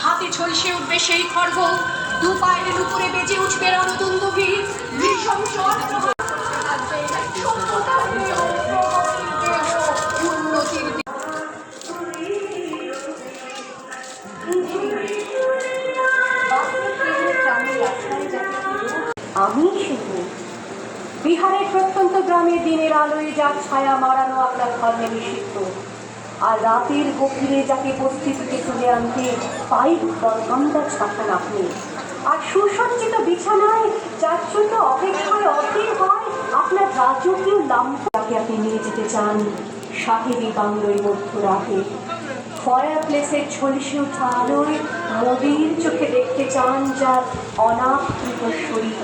হাতে ঝলসে উঠবে সেই খর্গ, দু পায়ের উপরে বেজে উঠবে রণদুন্দুভি, নৃশংস অস্ত্র থাকবে সভ্যতার দেহ, প্রগতির দেহ, উন্নতির দেহ। আমি শুধু বিহারের প্রত্যন্ত গ্রামে দিনের আলোয় যার ছায়া মারানো আপনার ধর্মে নিষিদ্ধ, আর রাতের গভীরে যাকে বস্তি থেকে তুলে আনতে পাইপ বরকন্দাজ পাঠান আপনি, আর সুসজ্জিত বিছানায় যার জন্য অপেক্ষায় অধীর হয় আপনার রাজকীয় লাম্প, তাকে আপনি নিয়ে যেতে চান সাহেবী বাংলোয় মধ্যরাতে, ফায়ার প্লেসের ঝলসে ওঠা আলোয় মোদির চোখে দেখতে চান যার অনাকৃত শরীর।